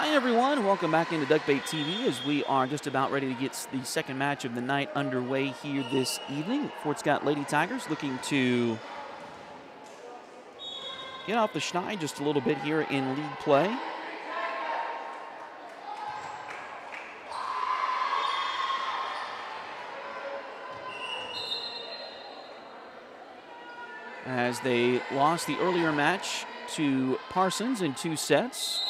Hi everyone, welcome back into Duckbait TV as we are just about ready to get the second match of the night underway here this evening. Fort Scott Lady Tigers looking to get off the schneid just a little bit here in league play. As they lost the earlier match to Parsons in 2 sets.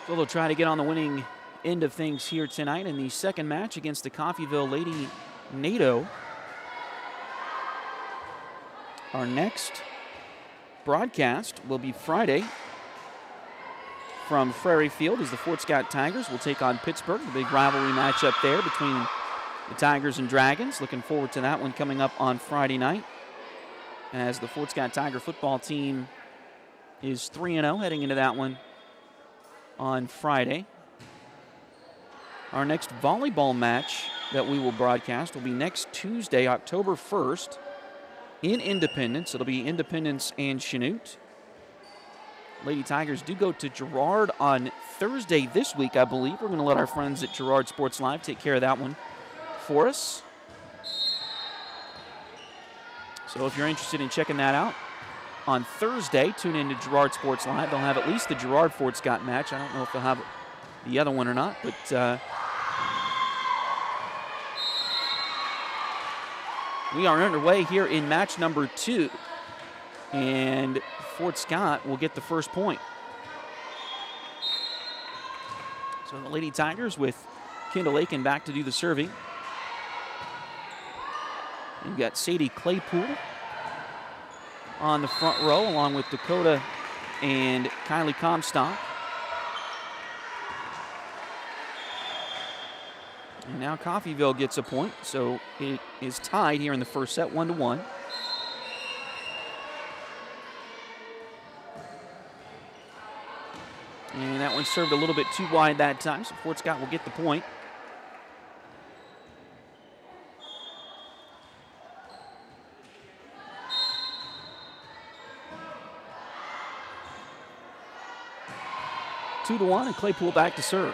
So they'll try to get on the winning end of things here tonight in the second match against the Coffeyville Lady Nado. Our next broadcast will be Friday from Prairie Field as the Fort Scott Tigers will take on Pittsburgh. The big rivalry matchup there between the Tigers and Dragons. Looking forward to that one coming up on Friday night as the Fort Scott Tiger football team is 3-0 heading into that one on Friday. Our next volleyball match that we will broadcast will be next Tuesday, October 1st in Independence. It'll be Independence and Chanute. Lady Tigers do go to Girard on Thursday this week, I believe. We're going to let our friends at Girard Sports Live take care of that one for us. So if you're interested in checking that out, on Thursday, tune in to Girard Sports Live. They'll have at least the Girard Fort Scott match. I don't know if they'll have the other one or not, but we are underway here in match number 2, and Fort Scott will get the first point. So the Lady Tigers with Kendall Aiken back to do the serving. You've got Sadie Claypool on the front row, along with Dakota and Kylie Comstock. And now Coffeyville gets a point, so it is tied here in the first set, 1-1. And that one served a little bit too wide that time, so Fort Scott will get the point. Two to 1, and Claypool back to serve.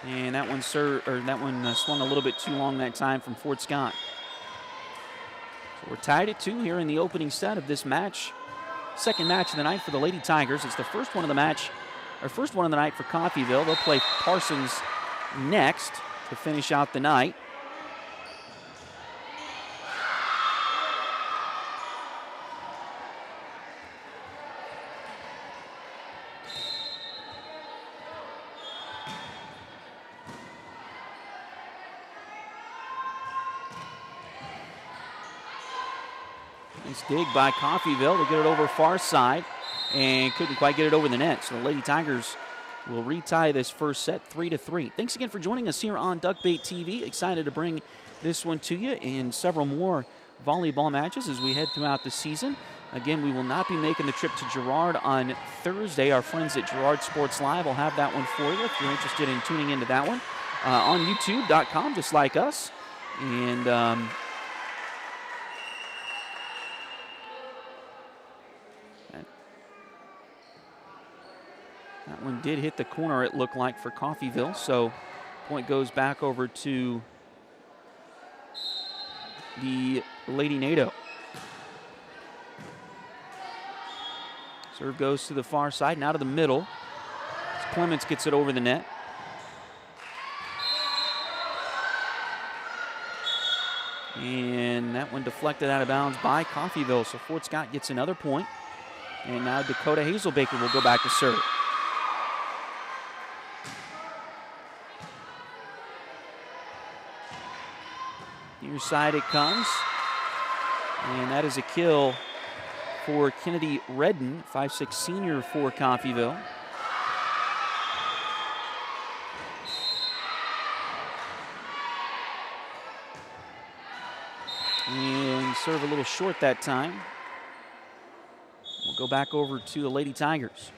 And that one swung a little bit too long that time from Fort Scott. So we're tied at 2 here in the opening set of this match. Second match of the night for the Lady Tigers. It's the first one of the night for Coffeyville. They'll play Parsons next to finish out the night. Nice dig by Coffeyville to get it over far side and couldn't quite get it over the net. So the Lady Tigers will retie this first set 3-3. Thanks again for joining us here on Duckbait TV. Excited to bring this one to you and several more volleyball matches as we head throughout the season. Again, we will not be making the trip to Girard on Thursday. Our friends at Girard Sports Live will have that one for you if you're interested in tuning into that one on YouTube.com, just like us. And that one did hit the corner, it looked like, for Coffeyville. So point goes back over to the Lady Nado. Serve goes to the far side, now to the middle. As Clements gets it over the net. And that one deflected out of bounds by Coffeyville. So Fort Scott gets another point. And now Dakota Hazelbaker will go back to serve. Near side it comes. And that is a kill for Kennedy Redden, 5'6" senior for Coffeyville. serve a little short that time. We'll go back over to the Lady Tigers.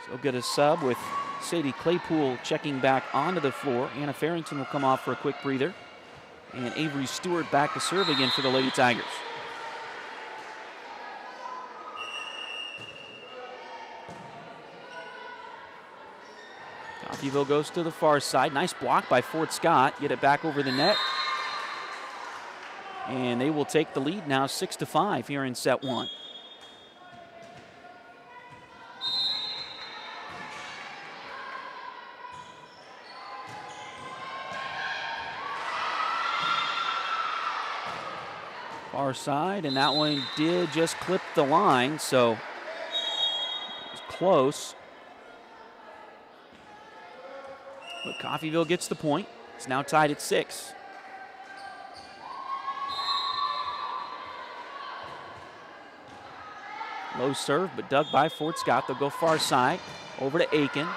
So get a sub with Sadie Claypool checking back onto the floor. Anna Farrington will come off for a quick breather. And Avery Stewart back to serve again for the Lady Tigers. Coffeyville goes to the far side. Nice block by Fort Scott. Get it back over the net. And they will take the lead now 6-5 here in set one. Far side, and that one did just clip the line, so it was close. But Coffeyville gets the point. It's now tied at 6. Low serve, but dug by Fort Scott. They'll go far side, over to Aiken.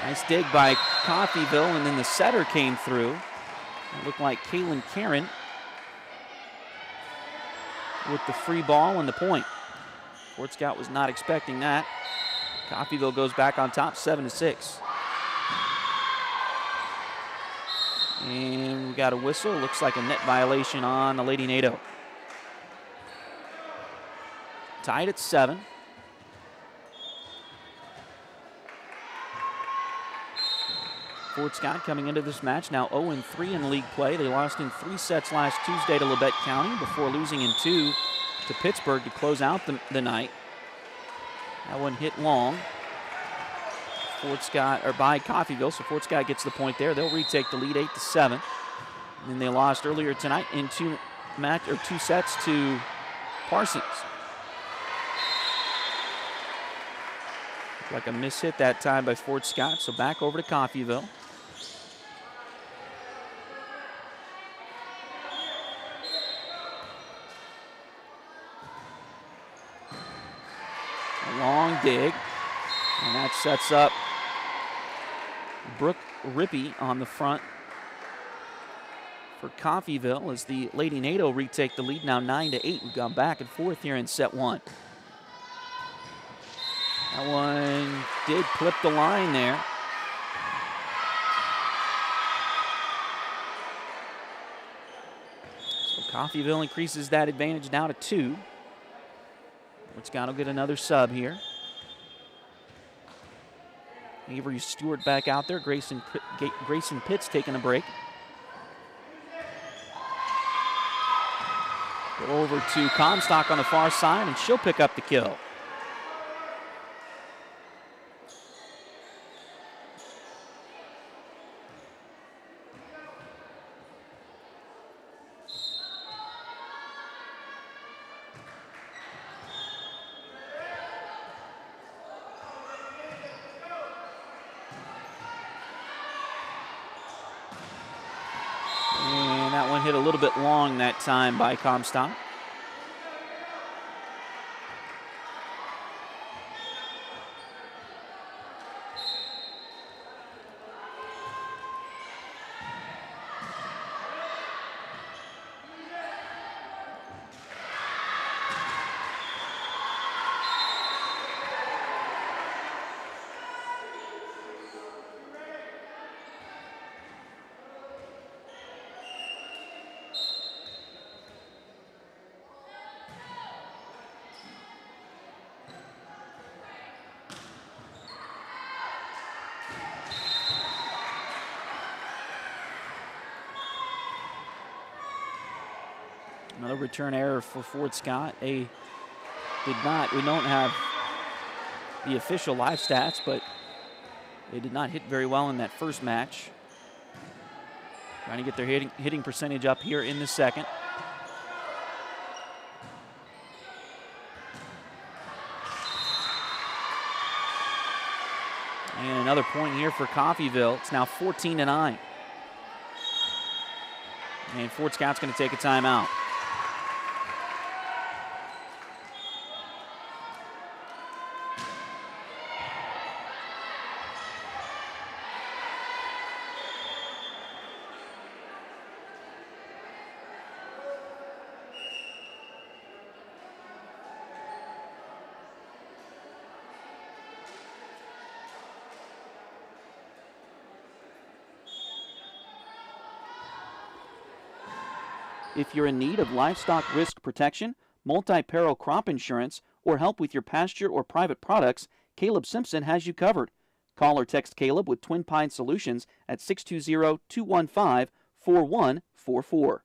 Nice dig by Coffeyville, and then the setter came through. It looked like Kaylin Karen with the free ball and the point. Fort Scott was not expecting that. Coffeyville goes back on top, 7-6. And we got a whistle. Looks like a net violation on the Lady Nado. Tied at 7. Fort Scott coming into this match now 0-3 in league play. They lost in 3 sets last Tuesday to Labette County before losing in 2 to Pittsburgh to close out the night. That one hit long. Fort Scott, or by Coffeyville, so Fort Scott gets the point there. They'll retake the lead 8-7. And then they lost earlier tonight in 2 sets to Parsons. Like a miss hit that time by Fort Scott, so back over to Coffeyville. A long dig, and that sets up Brooke Rippey on the front for Coffeyville as the Lady Nado retake the lead, now 9-8. We've gone back and forth here in set one. That one did clip the line there. So Coffeyville increases that advantage now to 2. Fort Scott will get another sub here. Avery Stewart back out there. Grayson Pitts taking a break. Go over to Comstock on the far side, and she'll pick up the kill. Hit a little bit long that time by Comstock. Another return error for Fort Scott. We don't have the official live stats, but they did not hit very well in that first match. Trying to get their hitting percentage up here in the second. And another point here for Coffeyville. It's now 14-9. And Fort Scott's going to take a timeout. If you're in need of livestock risk protection, multi-peril crop insurance, or help with your pasture or private products, Caleb Simpson has you covered. Call or text Caleb with Twin Pines Solutions at 620-215-4144.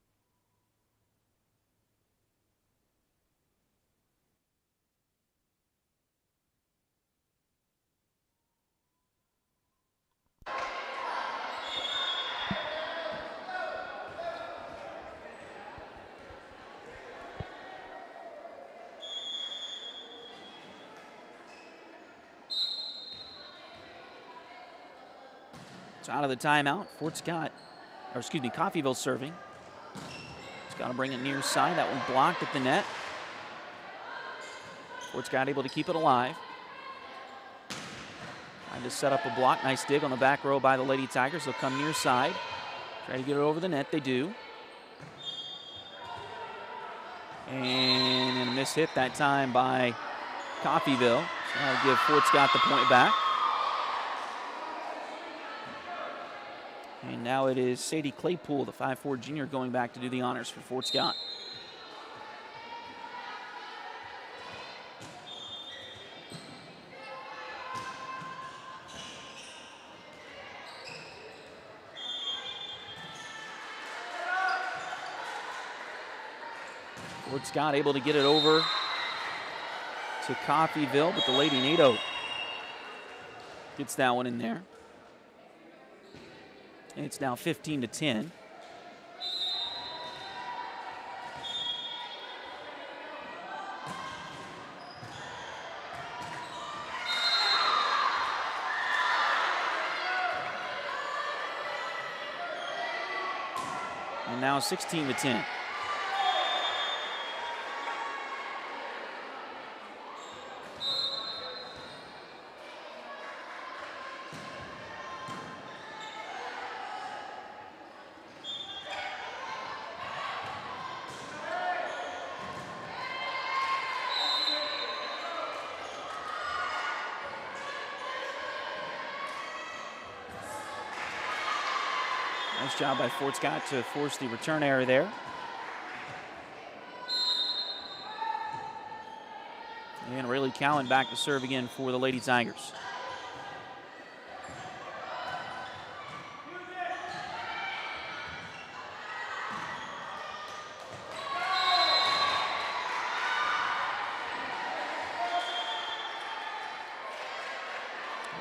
It's out of the timeout. Coffeyville serving. It's got to bring it near side. That one blocked at the net. Fort Scott able to keep it alive. Trying to set up a block. Nice dig on the back row by the Lady Tigers. They'll come near side. Try to get it over the net. They do. And a miss hit that time by Coffeyville. So that'll give Fort Scott the point back. And now it is Sadie Claypool, the 5'4" junior, going back to do the honors for Fort Scott. Fort Scott able to get it over to Coffeyville, but the Lady Nado gets that one in there. It's now 15-10. And now 16-10. Nice job by Fort Scott to force the return error there. And Rayleigh Cowan back to serve again for the Lady Tigers.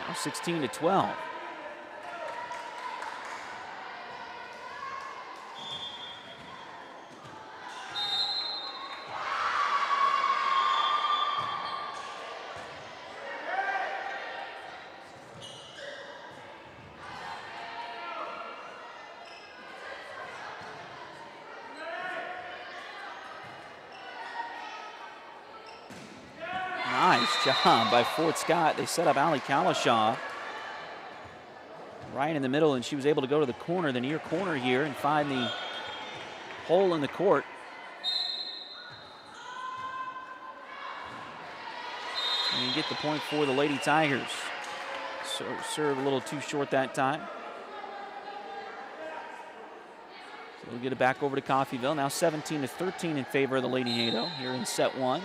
Now 16-12. Nice job by Fort Scott. They set up Allie Kalashaw right in the middle, and she was able to go to the corner, the near corner here, and find the hole in the court. And you get the point for the Lady Tigers. So serve a little too short that time. So we'll get it back over to Coffeyville. Now 17-13 in favor of the Lady Nado here in set one.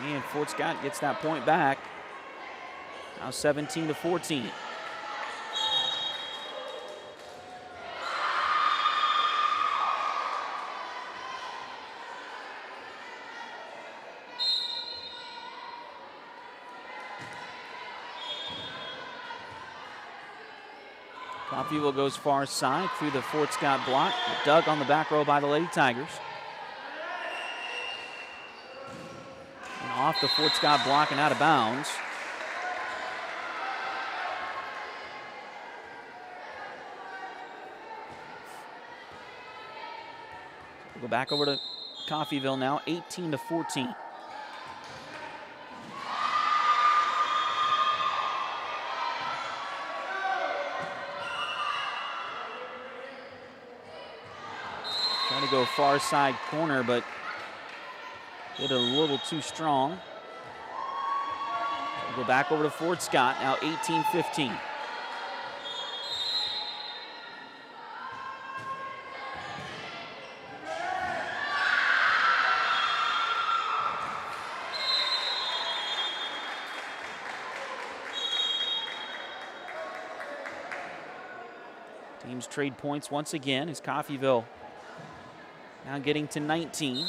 And Fort Scott gets that point back. Now 17-14. Coffeyville goes far side through the Fort Scott block. Dug on the back row by the Lady Tigers. And off the Fort Scott block and out of bounds. We'll go back over to Coffeyville now, 18-14. Trying to go far side corner, but hit a little too strong. We'll go back over to Fort Scott, now 18-15. Teams trade points once again as Coffeyville now getting to 19.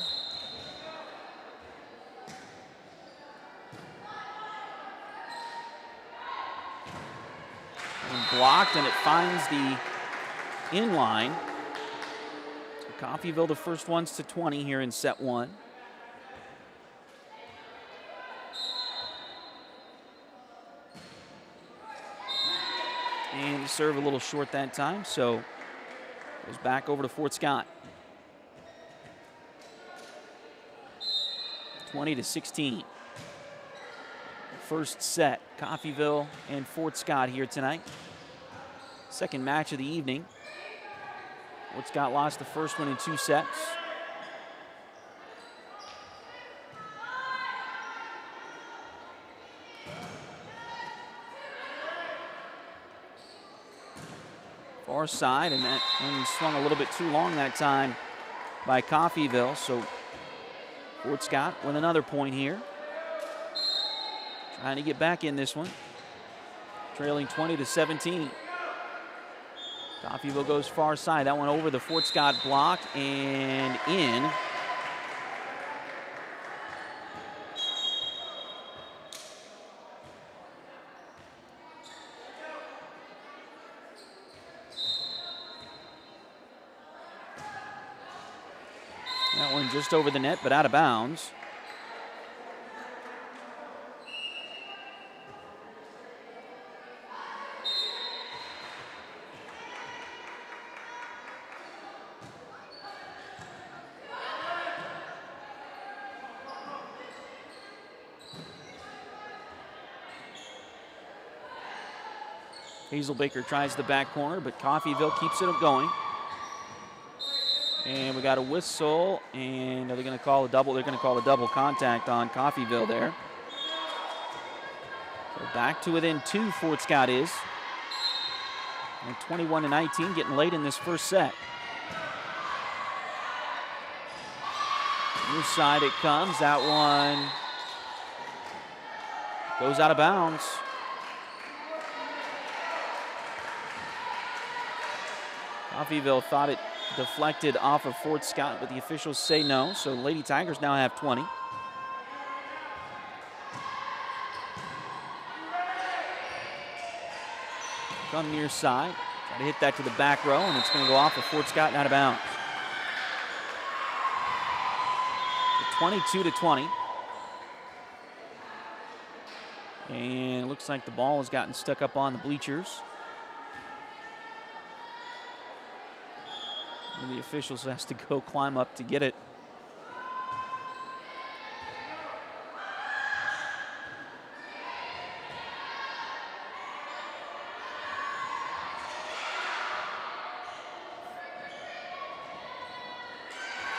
And blocked, and it finds the inline. So Coffeyville the first ones to 20 here in set one. And the serve a little short that time, so goes back over to Fort Scott. 20-16. First set, Coffeyville and Fort Scott here tonight. Second match of the evening. Fort Scott lost the first one in 2 sets. Far side, and that one swung a little bit too long that time by Coffeyville, so Fort Scott with another point here. Trying to get back in this one. Trailing 20-17. Coffeyville goes far side. That one over the Fort Scott block and in. That one just over the net, but out of bounds. Hazelbaker tries the back corner, but Coffeyville keeps it going. And we got a whistle, and are they going to call a double? They're going to call a double contact on Coffeyville there. So back to within 2, Fort Scott is. And 21-19, getting late in this first set. Near side it comes. That one goes out of bounds. Coffeyville thought it deflected off of Fort Scott, but the officials say no, so Lady Tigers now have 20. Come near side, try to hit that to the back row, and it's going to go off of Fort Scott and out of bounds. 22-20. And it looks like the ball has gotten stuck up on the bleachers. And the officials has to go climb up to get it.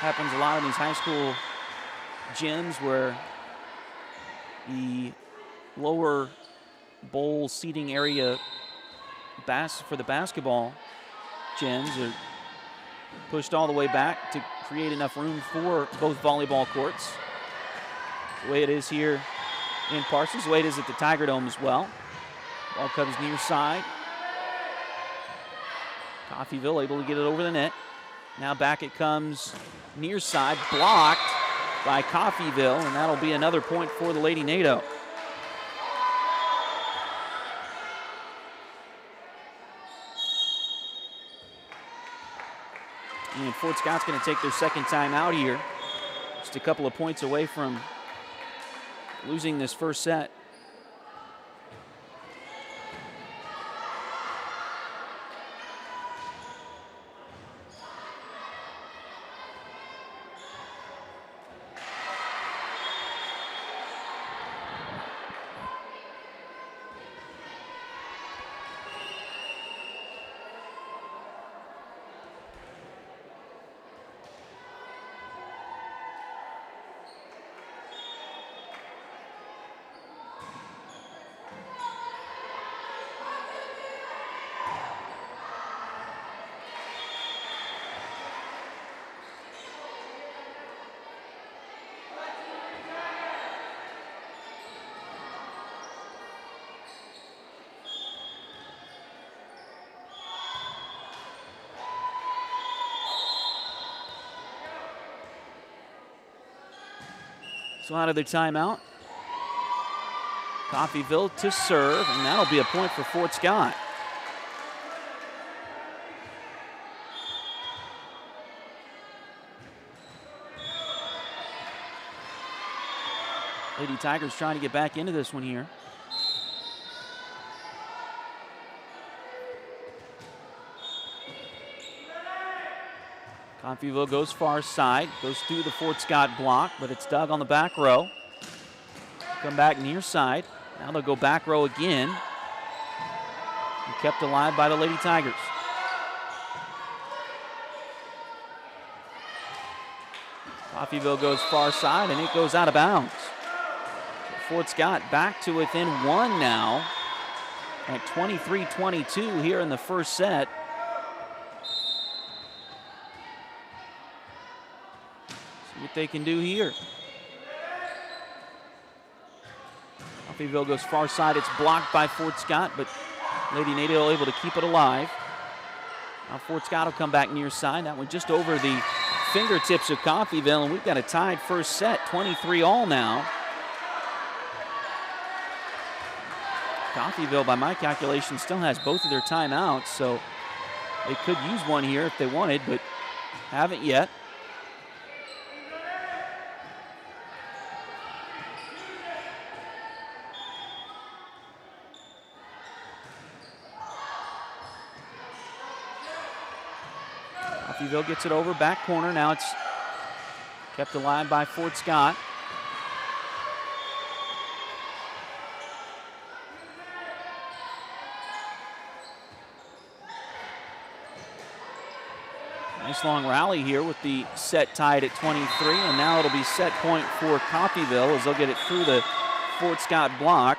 Happens a lot in these high school gyms where the lower bowl seating area for the basketball gyms are pushed all the way back to create enough room for both volleyball courts. The way it is here in Parsons, the way it is at the Tiger Dome as well. Ball comes near side. Coffeyville able to get it over the net. Now back it comes near side, blocked by Coffeyville, and that'll be another point for the Lady Nado. And Fort Scott's going to take their second time out here. Just a couple of points away from losing this first set. So out of their timeout, Coffeyville to serve, and that'll be a point for Fort Scott. Lady Tigers trying to get back into this one here. Coffeyville goes far side, goes through the Fort Scott block, but it's dug on the back row. Come back near side. Now they'll go back row again. And kept alive by the Lady Tigers. Coffeyville goes far side, and it goes out of bounds. Fort Scott back to within one now at 23-22 here in the first set. See what they can do here. Coffeyville goes far side. It's blocked by Fort Scott, but Lady Nado able to keep it alive. Now Fort Scott will come back near side. That one just over the fingertips of Coffeyville, and we've got a tied first set, 23-all now. Coffeyville, by my calculation, still has both of their timeouts, so they could use one here if they wanted, but haven't yet. Coffeyville gets it over, back corner. Now it's kept alive by Fort Scott. Nice long rally here with the set tied at 23, and now it'll be set point for Coffeyville as they'll get it through the Fort Scott block.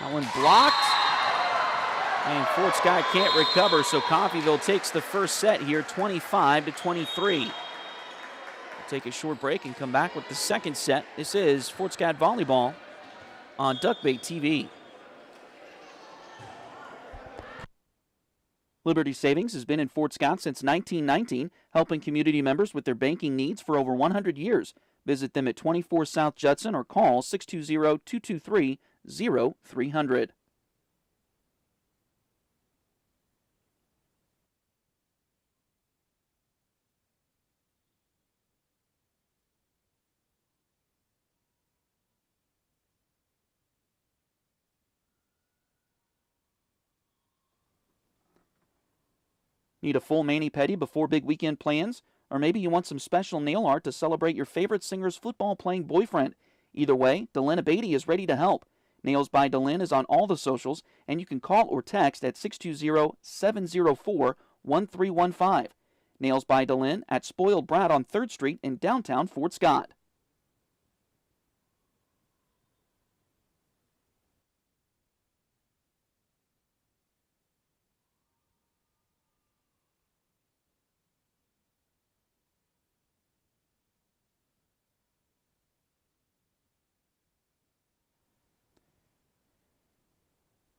That one blocked, and Fort Scott can't recover, so Coffeyville takes the first set here, 25-23. Take a short break and come back with the second set. This is Fort Scott Volleyball on Duckbait TV. Liberty Savings has been in Fort Scott since 1919, helping community members with their banking needs for over 100 years. Visit them at 24 South Judson or call 620-223-0300. Need a full mani-pedi before big weekend plans? Or maybe you want some special nail art to celebrate your favorite singer's football-playing boyfriend? Either way, Delyn Abatey is ready to help. Nails by Delyn is on all the socials, and you can call or text at 620-704-1315. Nails by Delyn at Spoiled Brat on 3rd Street in downtown Fort Scott.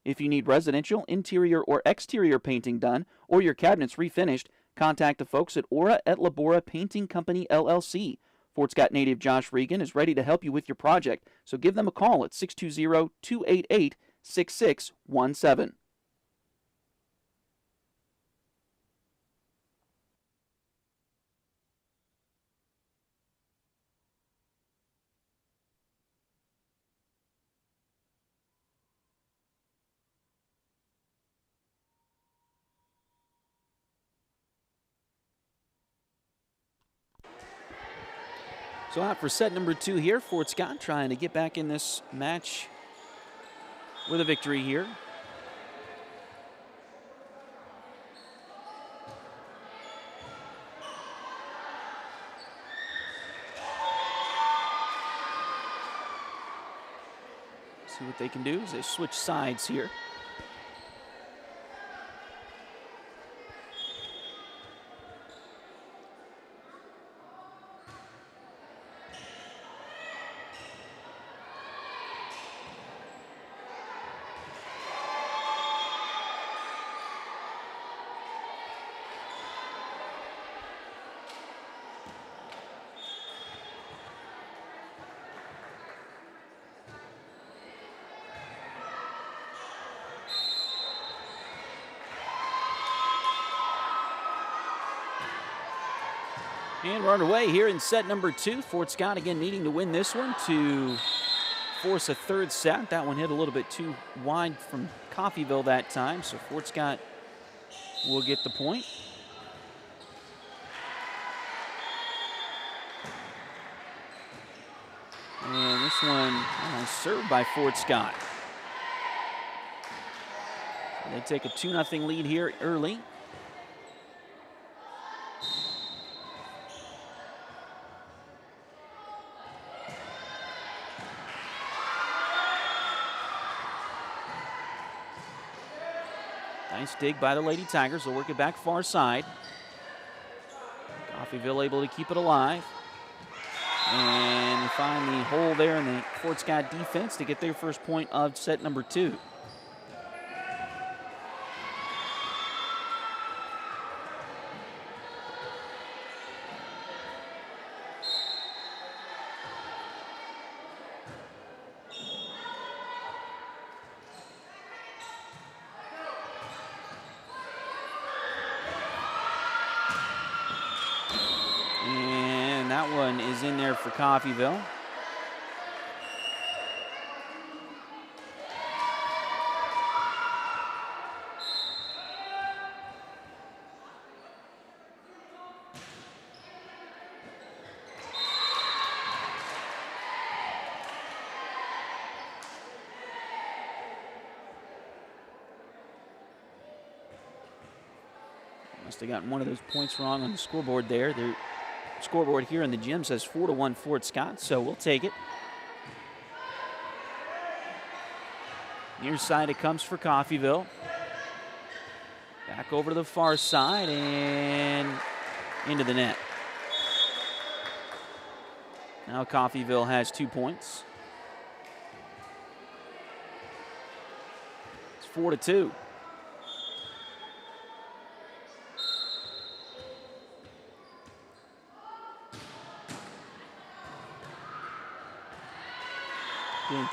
If you need residential, interior, or exterior painting done, or your cabinets refinished, contact the folks at Aura et Labora Painting Company, LLC. Fort Scott native Josh Regan is ready to help you with your project, so give them a call at 620-288-6617. So out for set number 2 here, Fort Scott trying to get back in this match with a victory here. See what they can do as they switch sides here. And we're underway here in set number 2. Fort Scott again needing to win this one to force a third set. That one hit a little bit too wide from Coffeyville that time, so Fort Scott will get the point. And this one served by Fort Scott. They take a 2-0 lead here early. Nice dig by the Lady Tigers. They'll work it back far side. Coffeyville able to keep it alive. And they find the hole there in the Fort Scott defense to get their first point of set number 2. Is in there for Coffeyville. Must have gotten one of those points wrong on the scoreboard there. The scoreboard here in the gym says 4-1 Fort Scott, so we'll take it. Near side it comes for Coffeyville. Back over to the far side and into the net. Now Coffeyville has 2 points. It's 4-2.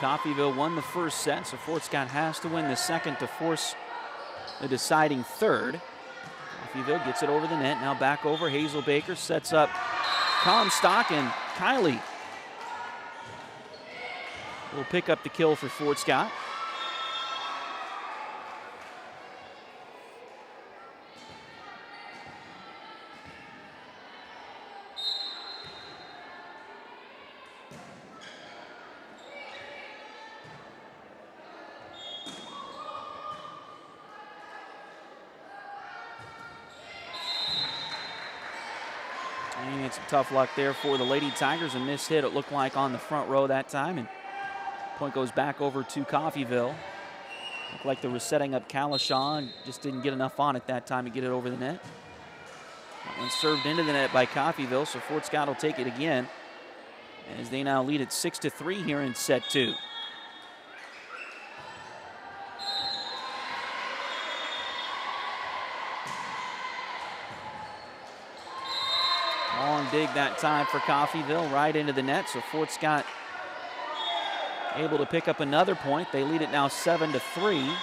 Coffeyville won the first set, so Fort Scott has to win the second to force the deciding third. Coffeyville gets it over the net. Now back over. Hazel Baker sets up Comstock, and Kylie will pick up the kill for Fort Scott. And some tough luck there for the Lady Tigers. A missed hit, it looked like, on the front row that time. And point goes back over to Coffeyville. Looked like they were setting up Kalishaw and just didn't get enough on it that time to get it over the net. That one served into the net by Coffeyville, so Fort Scott will take it again as they now lead at 6-3 here in set 2. Long dig that time for Coffeyville, right into the net. So Fort Scott able to pick up another point. They lead it now 7-3.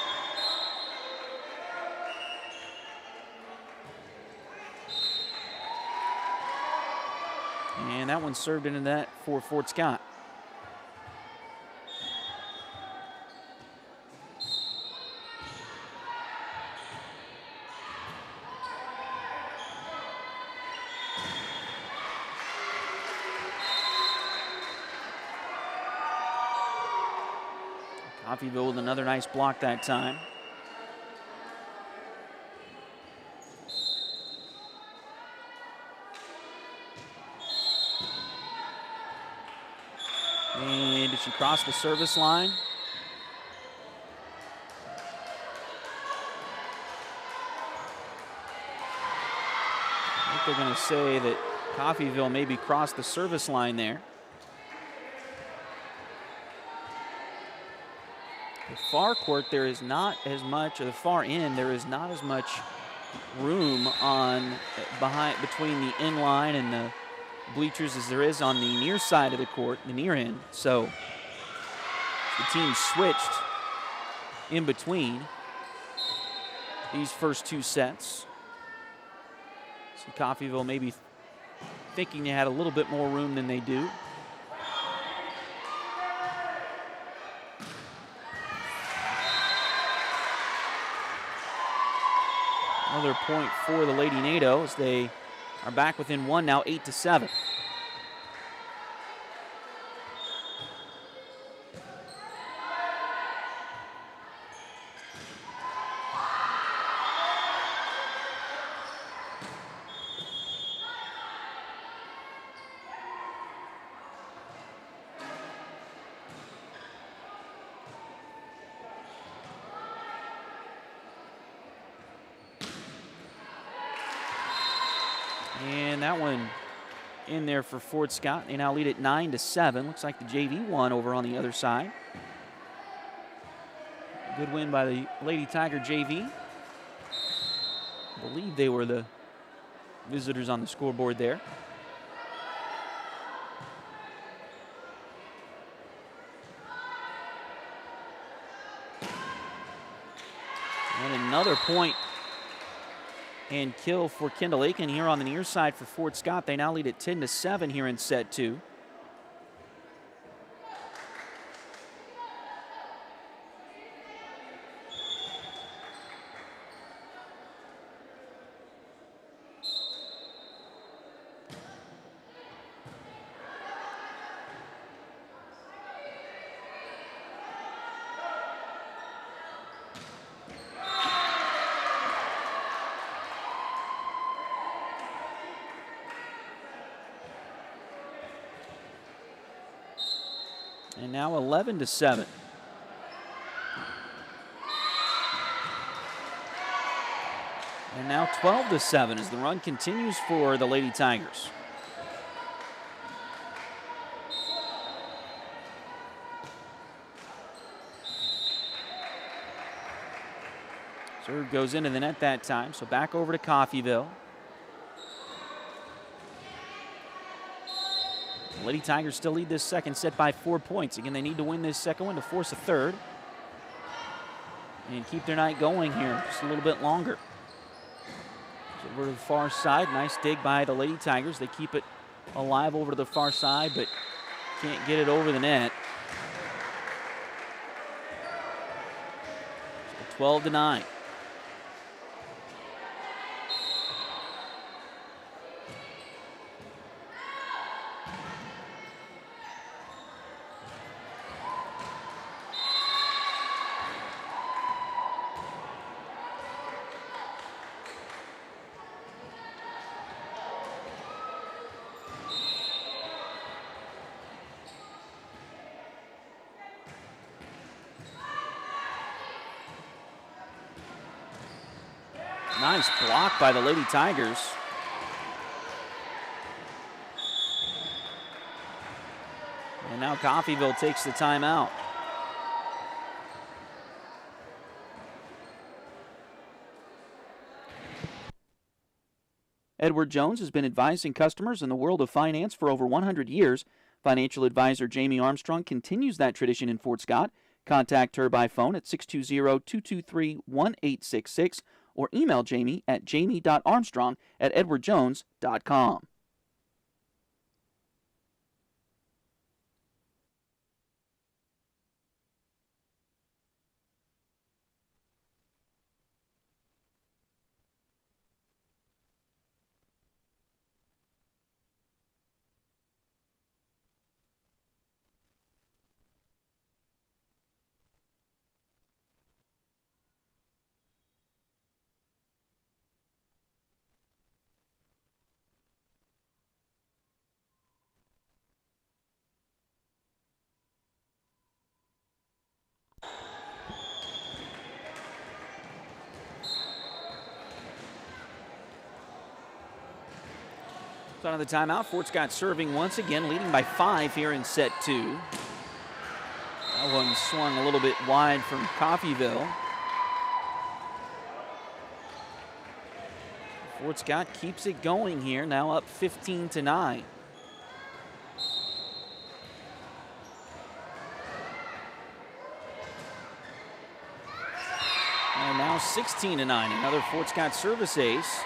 And that one served into that for Fort Scott. Coffeyville with another nice block that time. And did she cross the service line? I think they're going to say that Coffeyville maybe crossed the service line there. The far court, there is not as much, or the far end, there is not as much room on between the in line and the bleachers as there is on the near side of the court, the near end. So the team switched in between these first 2 sets. So Coffeyville maybe thinking they had a little bit more room than they do. Another point for the Lady Nado as they are back within one now, 8-7. And that one in there for Fort Scott. They now lead at 9-7. Looks like the JV won over on the other side. Good win by the Lady Tiger JV. I believe they were the visitors on the scoreboard there. And another point and kill for Kendall Aiken here on the near side for Fort Scott. They now lead at 10-7 here in set two. And now 11-7. And now 12-7 as the run continues for the Lady Tigers. Serve goes into the net that time, so back over to Coffeyville. The Lady Tigers still lead this second set by 4 points. Again, they need to win this second one to force a third and keep their night going here just a little bit longer. So over to the far side, nice dig by the Lady Tigers. They keep it alive over to the far side, but can't get it over the net. So 12-9. Nice block by the Lady Tigers. And now Coffeyville takes the timeout. Edward Jones has been advising customers in the world of finance for over 100 years. Financial advisor Jamie Armstrong continues that tradition in Fort Scott. Contact her by phone at 620-223-1866 or email Jamie at jamie.armstrong@edwardjones.com. So out of the timeout, Fort Scott serving once again, leading by 5 here in set two. That one swung a little bit wide from Coffeyville. Fort Scott keeps it going here, now up 15-9. And now 16-9, another Fort Scott service ace.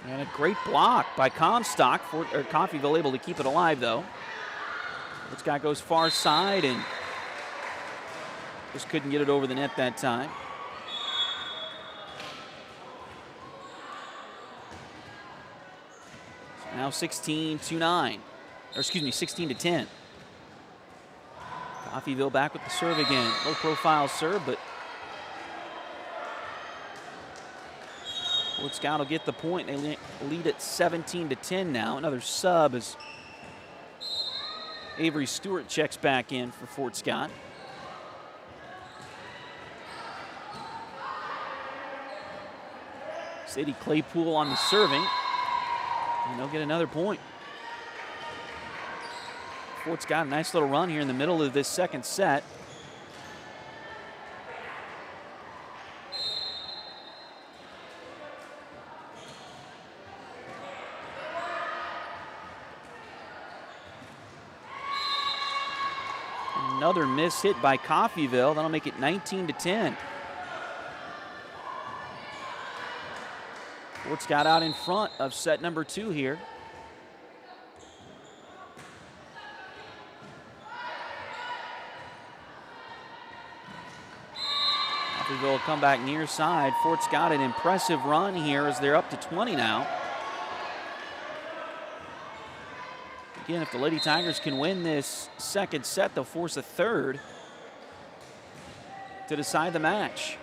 And a great block by Comstock. Coffeyville able to keep it alive, though. This guy goes far side and just couldn't get it over the net that time. So now 16-9. Or excuse me, 16-10. Coffeyville back with the serve again. Low profile serve, but Fort Scott will get the point. They lead at 17-10 now. Another sub as Avery Stewart checks back in for Fort Scott. Sadie Claypool on the serving. And they'll get another point. Fort's got a nice little run here in the middle of this second set. Another miss hit by Coffeyville. That'll make it 19-10. Fort Scott out in front of set number 2 here. Coffeyville will come back near side. Fort Scott an impressive run here as they're up to 20 now. Again, if the Lady Tigers can win this second set, they'll force a third to decide the match.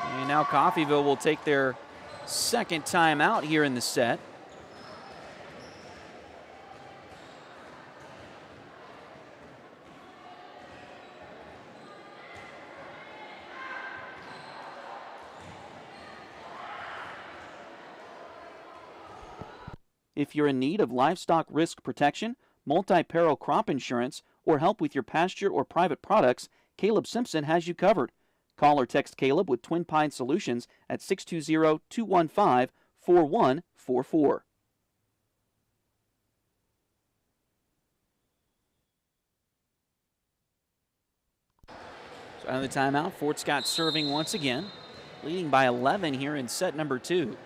And now Coffeyville will take their second time out here in the set. If you're in need of livestock risk protection, multi-peril crop insurance, or help with your pasture or private products, Caleb Simpson has you covered. Call or text Caleb with Twin Pine Solutions at 620-215-4144. So out of the timeout, Fort Scott serving once again, leading by 11 here in set number 2.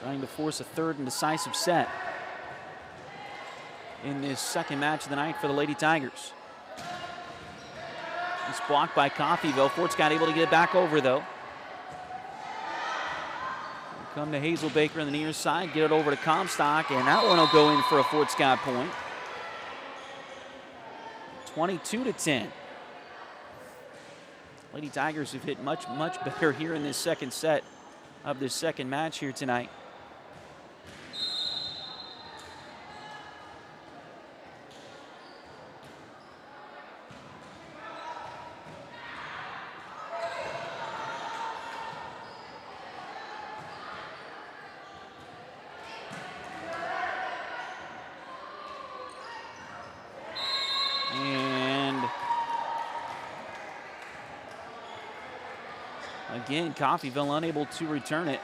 Trying to force a third and decisive set in this second match of the night for the Lady Tigers. It's blocked by Coffeyville. Fort Scott able to get it back over, though. Come to Hazelbaker on the near side, get it over to Comstock, and that one will go in for a Fort Scott point. 22-10. Lady Tigers have hit much better here in this second set of this second match here tonight. Again, Coffeyville unable to return it.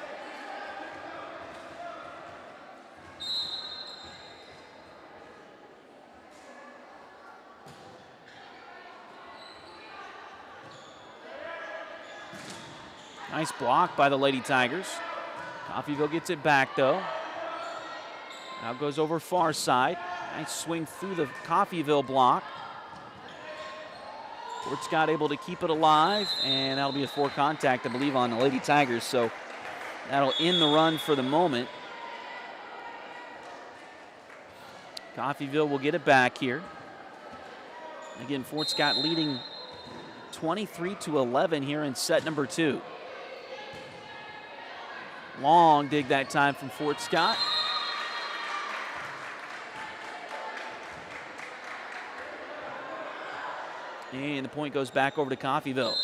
Nice block by the Lady Tigers. Coffeyville gets it back, though. Now goes over far side. Nice swing through the Coffeyville block. Fort Scott able to keep it alive, and that'll be a 4 contact, I believe, on the Lady Tigers, so that'll end the run for the moment. Coffeyville will get it back here. Again, Fort Scott leading 23-11 here in set number 2. Long dig that time from Fort Scott. And the point goes back over to Coffeyville.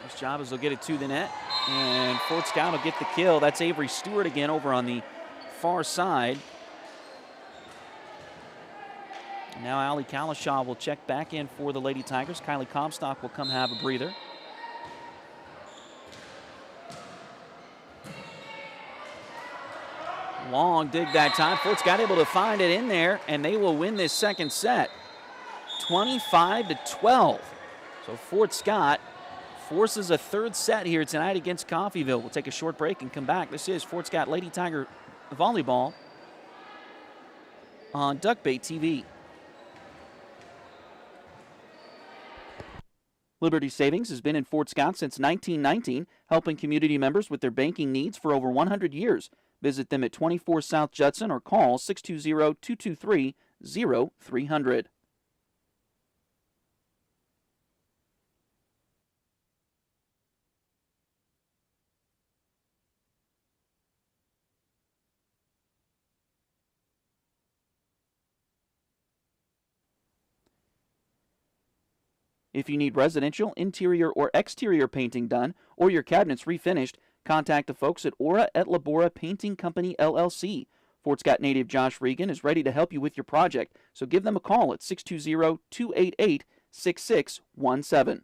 Nice job as they'll get it to the net. And Fort Scott will get the kill. That's Avery Stewart again over on the far side. Now Allie Kalishaw will check back in for the Lady Tigers. Kylie Comstock will come have a breather. Long dig that time. Fort Scott able to find it in there, and they will win this second set, 25-12. So Fort Scott forces a third set here tonight against Coffeyville. We'll take a short break and come back. This is Fort Scott Lady Tiger Volleyball on Duck Bay TV. Liberty Savings has been in Fort Scott since 1919, helping community members with their banking needs for over 100 years. Visit them at 24 South Judson or call 620-223-0300. If you need residential, interior, or exterior painting done, or your cabinets refinished, contact the folks at Aura et Labora Painting Company, LLC. Fort Scott native Josh Regan is ready to help you with your project, so give them a call at 620-288-6617.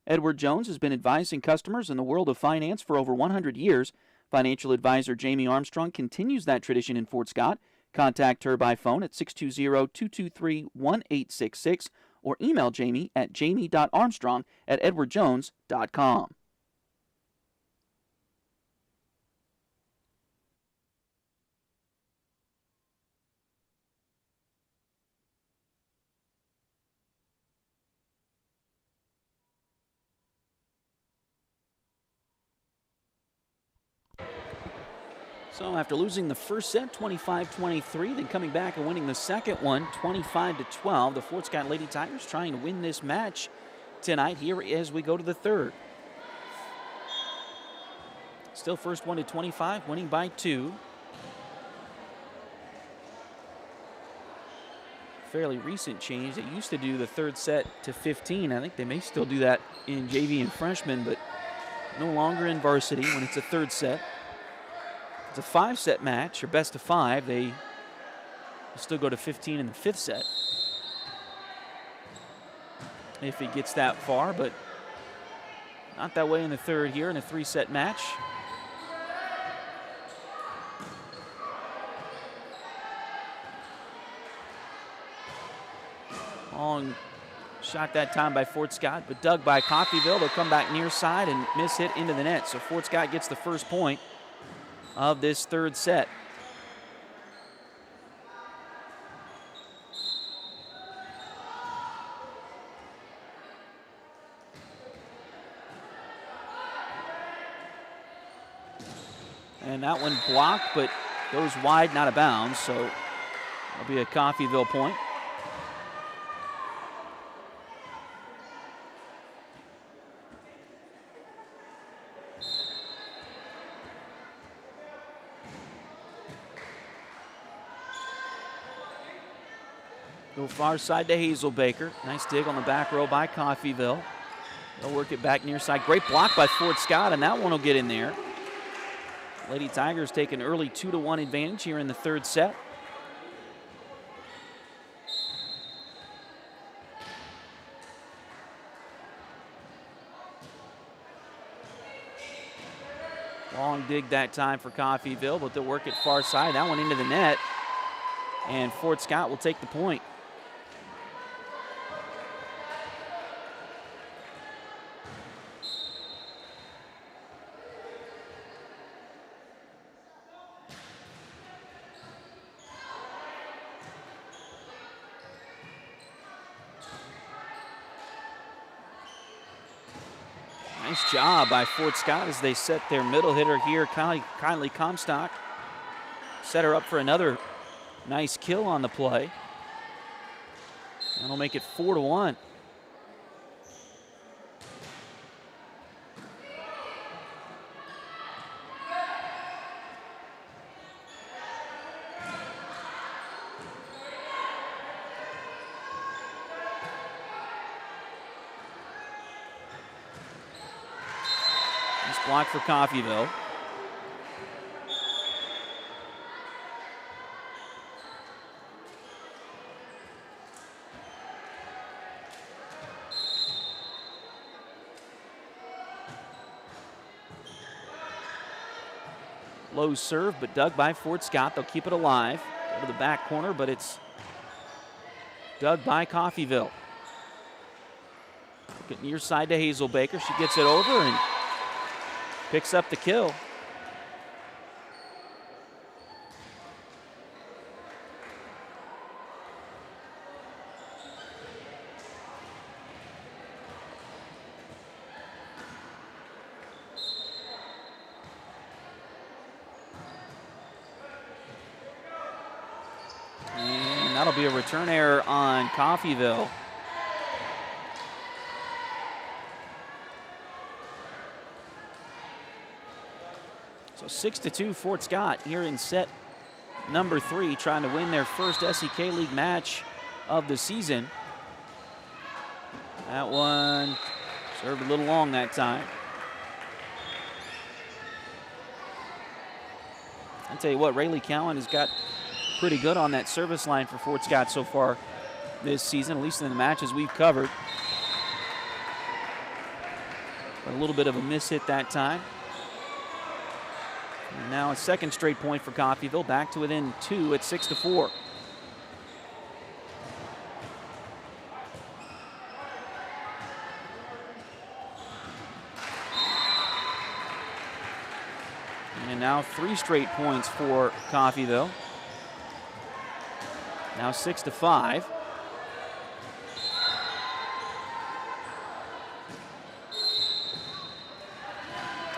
Edward Jones has been advising customers in the world of finance for over 100 years. Financial advisor Jamie Armstrong continues that tradition in Fort Scott. Contact her by phone at 620-223-1866 or email Jamie at jamie.armstrong@edwardjones.com. So after losing the first set, 25-23, then coming back and winning the second one, 25-12, the Fort Scott Lady Tigers trying to win this match tonight here as we go to the third. Still first one to 25, winning by 2. Fairly recent change. They used to do the third set to 15. I think they may still do that in JV and freshman, but no longer in varsity when it's a third set. It's a 5-set match, or best of 5. They still go to 15 in the 5th set if it gets that far, but not that way in the third here in a 3-set match. Long shot that time by Fort Scott, but dug by Coffeyville. They'll come back near side and miss hit into the net. So Fort Scott gets the first point of this third set. And that one blocked, but goes wide, not out of bounds. So it'll be a Coffeyville point. Go far side to Hazelbaker. Nice dig on the back row by Coffeyville. They'll work it back near side. Great block by Fort Scott, and that one will get in there. Lady Tigers take an early 2-1 advantage here in the third set. Long dig that time for Coffeyville, but they'll work it far side. That one into the net, and Fort Scott will take the point. Nice job by Fort Scott as they set their middle hitter here, Kylie Comstock. Set her up for another nice kill on the play. That'll make it 4-1. Block for Coffeyville. Low serve, but dug by Fort Scott. They'll keep it alive. Go to the back corner, but it's dug by Coffeyville. Get near side to Hazelbaker. She gets it over and picks up the kill. And that'll be a return error on Coffeyville. So 6-2 Fort Scott here in set number 3, trying to win their first SEK League match of the season. That one served a little long that time. I'll tell you what, Rayleigh Cowan has got pretty good on that service line for Fort Scott so far this season, at least in the matches we've covered. But a little bit of a miss hit that time. And now a second straight point for Coffeyville, back to within 2 at 6-4. And now 3 straight points for Coffeyville. Now 6-5.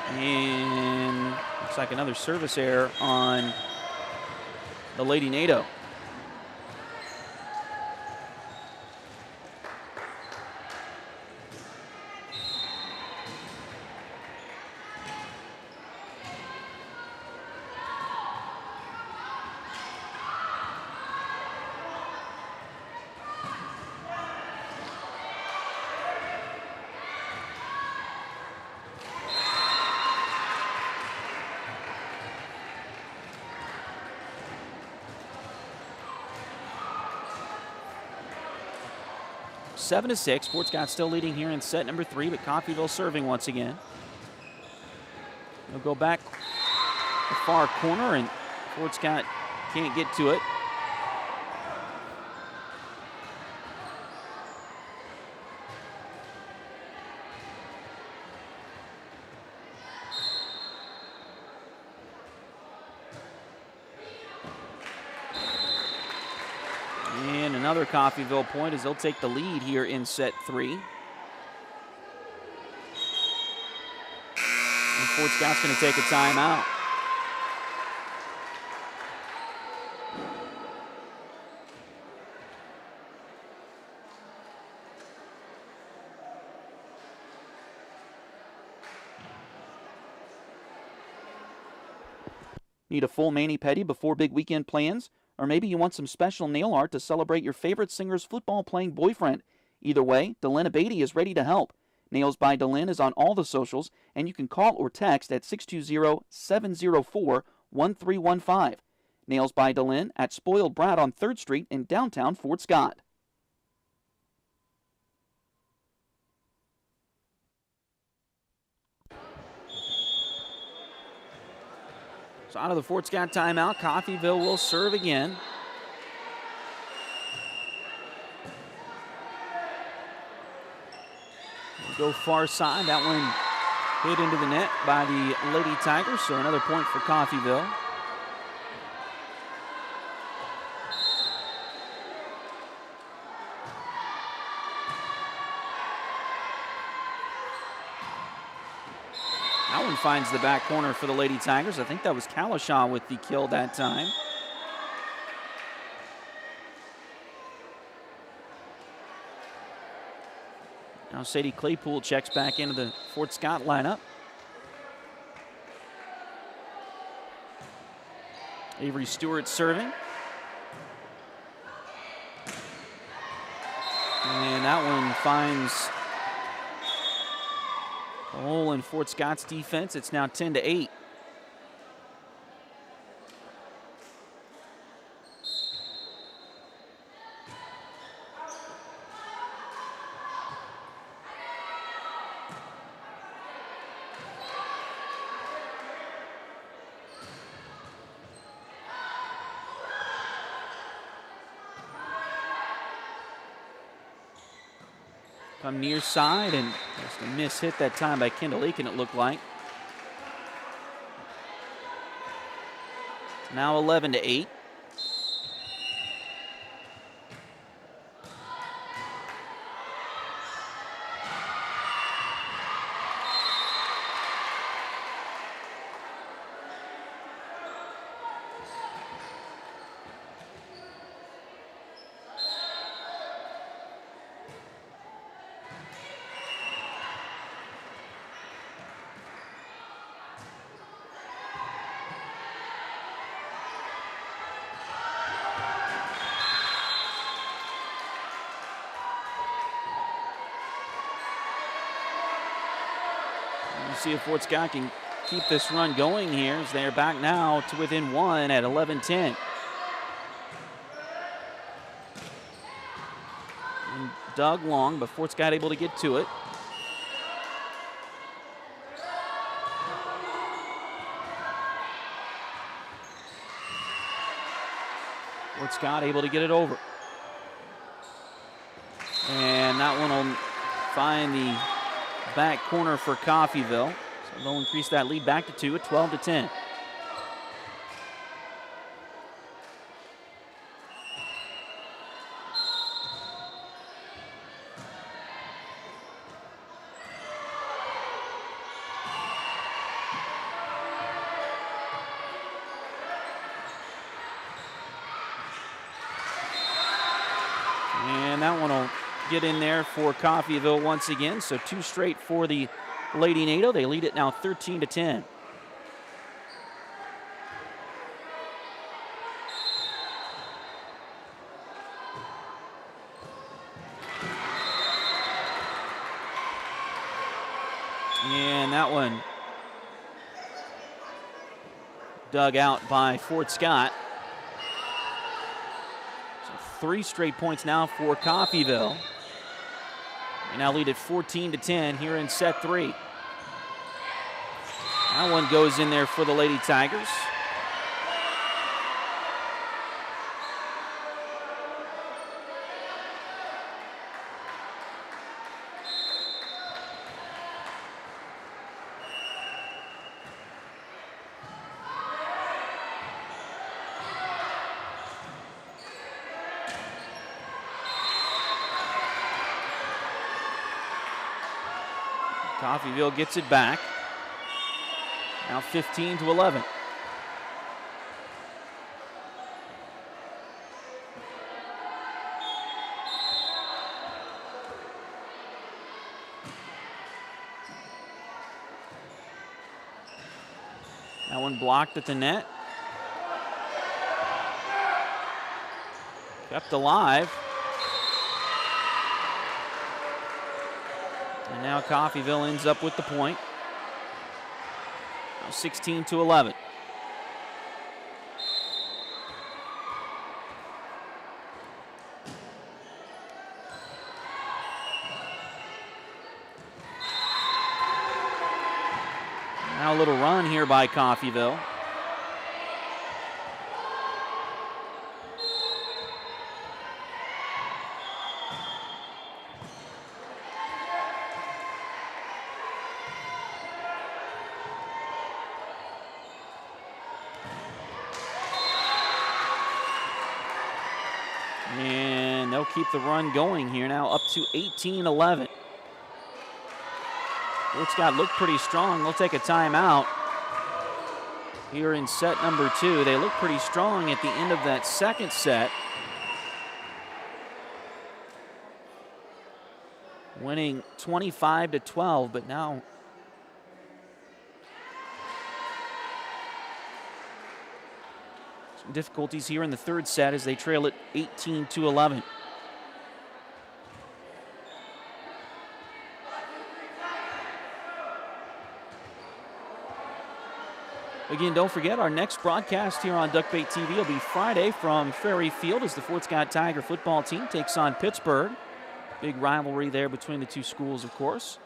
And looks like another service error on the Lady Nado. Seven to 6. Fort Scott still leading here in set number 3, but Coffeyville serving once again. They'll go back the far corner, and Fort Scott can't get to it. And another Coffeyville point as they'll take the lead here in set 3. And Fort Scott's going to take a timeout. Need a full mani-pedi before big weekend plans? Or maybe you want some special nail art to celebrate your favorite singer's football-playing boyfriend. Either way, Delina Beatty is ready to help. Nails by Delin is on all the socials, and you can call or text at 620-704-1315. Nails by Delin at Spoiled Brat on 3rd Street in downtown Fort Scott. So out of the Fort Scott timeout, Coffeyville will serve again. We'll go far side. That one hit into the net by the Lady Tigers, so another point for Coffeyville. That one finds the back corner for the Lady Tigers. I think that was Kalashaw with the kill that time. Now Sadie Claypool checks back into the Fort Scott lineup. Avery Stewart serving. And that one finds a hole in Fort Scott's defense. It's now 10-8. from near side, and just a miss hit that time by Kendall Aiken, it looked like. Now 11-8. See if Fort Scott can keep this run going here as they're back now to within one at 11-10. And dug long, but Fort Scott able to get to it. Fort Scott able to get it over. And that one will find the back corner for Coffeyville. So they'll increase that lead back to 2 at 12-10. And that one will get in there for Coffeyville once again. So 2 straight for the Lady Nado. They lead it now 13-10. And that one dug out by Fort Scott. 3 straight points now for Coffeyville. They now lead at 14-10 here in set 3. That one goes in there for the Lady Tigers. Coffeyville gets it back. Now 15-11. That one blocked at the net. Kept alive. And now Coffeyville ends up with the point. Now 16-11. Now a little run here by Coffeyville. And they'll keep the run going here now up to 18-11. Fort Scott looked pretty strong. They'll take a timeout here in set number 2. They looked pretty strong at the end of that second set, winning 25-12, but now some difficulties here in the third set as they trail it 18-11. Again, don't forget, our next broadcast here on Duckbait TV will be Friday from Ferry Field as the Fort Scott Tiger football team takes on Pittsburgh. Big rivalry there between the two schools, of course.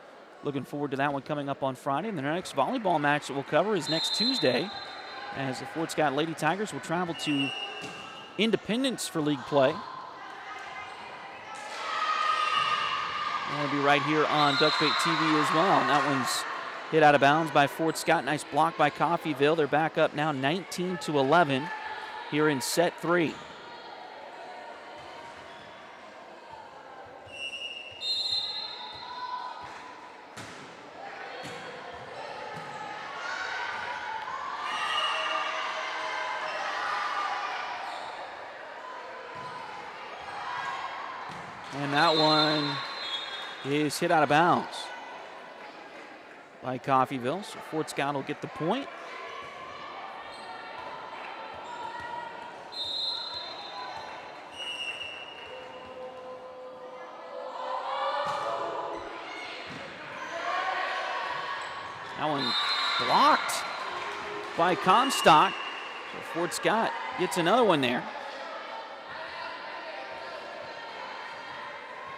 Looking forward to that one coming up on Friday. And the next volleyball match that we'll cover is next Tuesday as the Fort Scott Lady Tigers will travel to Independence for league play. That'll be right here on Duckbait TV as well. And that one's hit out of bounds by Fort Scott. Nice block by Coffeyville. They're back up now 19-11 here in set 3. And that one is hit out of bounds by Coffeyville. So Fort Scott will get the point. That one blocked by Comstock. So Fort Scott gets another one there.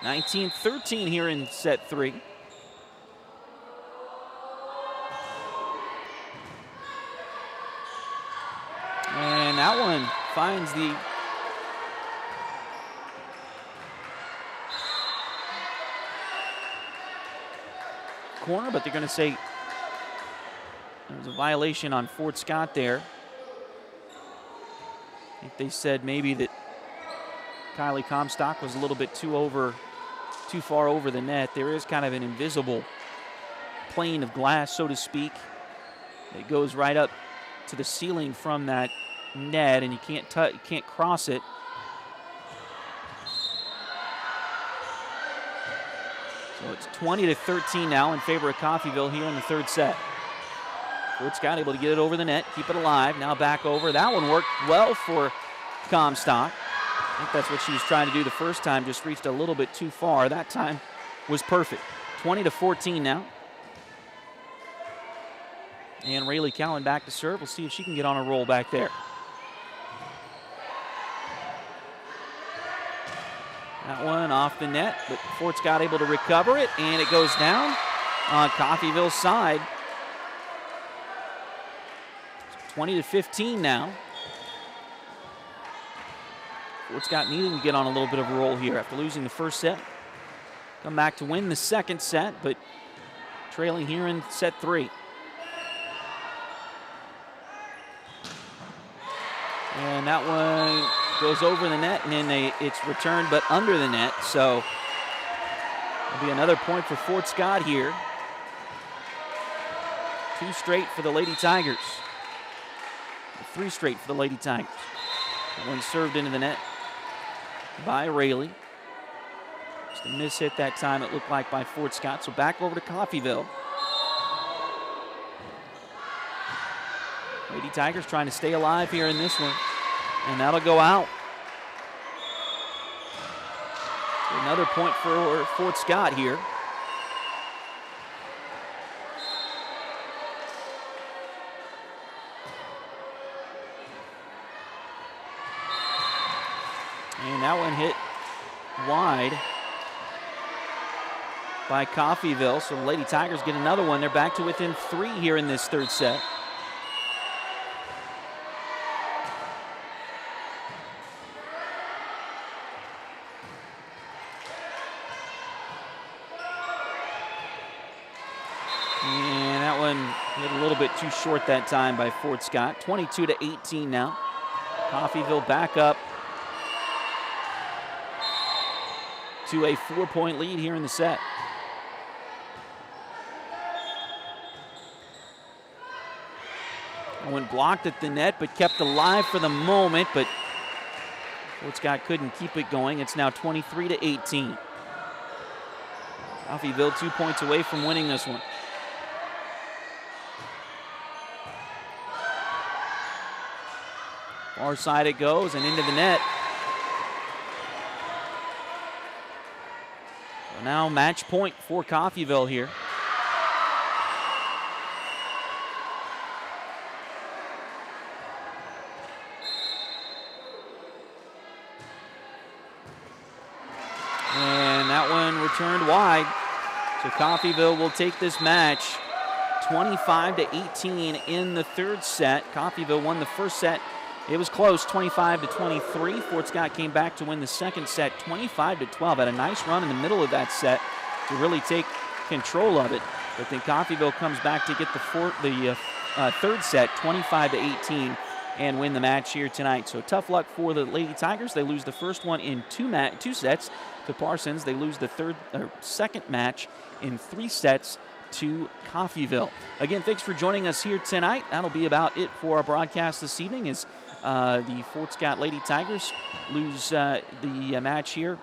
19-13 here in set 3. And that one finds the corner, but they're going to say there was a violation on Fort Scott there. I think they said maybe that Kylie Comstock was a little bit too far over the net. There is kind of an invisible plane of glass, so to speak. It goes right up to the ceiling from that net, and you can't cross it. So it's 20-13 now in favor of Coffeyville here in the third set. Fort Scott able to get it over the net, keep it alive. Now back over. That one worked well for Comstock. I think that's what she was trying to do the first time, just reached a little bit too far. That time was perfect. 20-14 now. And Rayleigh Cowan back to serve. We'll see if she can get on a roll back there. That one off the net, but Fort Scott able to recover it, and it goes down on Coffeyville's side. 20-15 now. Fort Scott needing to get on a little bit of a roll here after losing the first set. Come back to win the second set, but trailing here in set 3. And that one goes over the net, and then it's returned but under the net. So it'll be another point for Fort Scott here. 2 straight for the Lady Tigers. 3 straight for the Lady Tigers. That one served into the net by Rayleigh. Just a miss hit that time, it looked like, by Fort Scott. So back over to Coffeyville. Lady Tigers trying to stay alive here in this one, and that'll go out. So another point for Fort Scott here. And that one hit wide by Coffeyville. So the Lady Tigers get another one. They're back to within 3 here in this third set. And that one hit a little bit too short that time by Fort Scott. 22-18 now. Coffeyville back up to a 4-point lead here in the set. That one blocked at the net, but kept alive for the moment, but Fort Scott couldn't keep it going. It's now 23-18. Coffeyville 2 points away from winning this one. Far side it goes and into the net. So now match point for Coffeyville here. And that one returned wide. So Coffeyville will take this match 25-18 in the third set. Coffeyville won the first set. It was close, 25-23. Fort Scott came back to win the second set, 25-12. Had a nice run in the middle of that set. to really take control of it. But then Coffeyville comes back to get the third set, 25-18, and win the match here tonight. So tough luck for the Lady Tigers. They lose the first one in two sets to Parsons. They lose the second match in 3 sets to Coffeyville. Again, thanks for joining us here tonight. That'll be about it for our broadcast this evening as the Fort Scott Lady Tigers lose the match here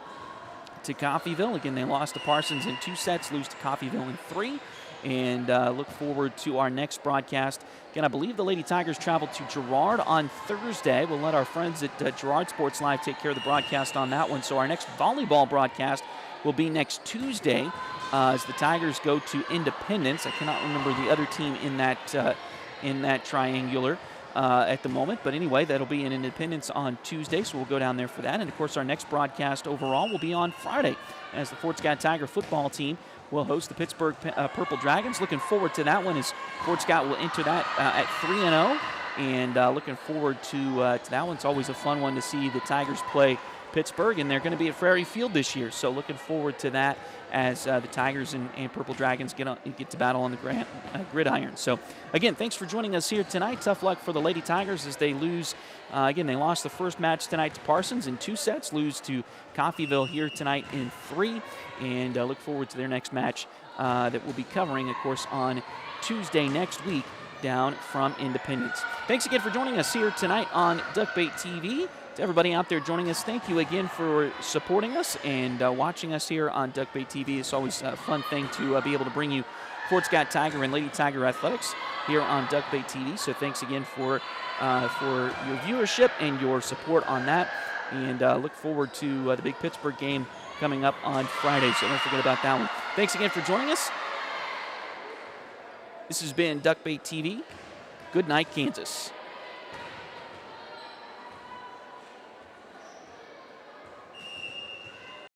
to Coffeyville. Again, they lost to Parsons in 2 sets, lose to Coffeyville in 3. And look forward to our next broadcast. Again, I believe the Lady Tigers travel to Girard on Thursday. We'll let our friends at Girard Sports Live take care of the broadcast on that one. So our next volleyball broadcast will be next Tuesday as the Tigers go to Independence. I cannot remember the other team in that triangular at the moment. But anyway, that'll be in Independence on Tuesday, so we'll go down there for that. And, of course, our next broadcast overall will be on Friday as the Fort Scott Tiger football team will host the Pittsburgh Purple Dragons. Looking forward to that one as Fort Scott will enter that at 3-0. And looking forward to that one. It's always a fun one to see the Tigers play Pittsburgh, and they're going to be at Prairie Field this year. So looking forward to that as the Tigers and Purple Dragons get to battle on the gridiron. So, again, thanks for joining us here tonight. Tough luck for the Lady Tigers as they lose. Again, they lost the first match tonight to Parsons in 2 sets, lose to Coffeyville here tonight in 3, and look forward to their next match that we'll be covering, of course, on Tuesday next week down from Independence. Thanks again for joining us here tonight on Duckbait TV. To everybody out there joining us, thank you again for supporting us and watching us here on Duckbait TV. It's always a fun thing to be able to bring you Fort Scott Tiger and Lady Tiger athletics here on Duckbait TV. So thanks again for your viewership and your support on that. And look forward to the big Pittsburgh game coming up on Friday. So don't forget about that one. Thanks again for joining us. This has been Duckbait TV. Good night, Kansas.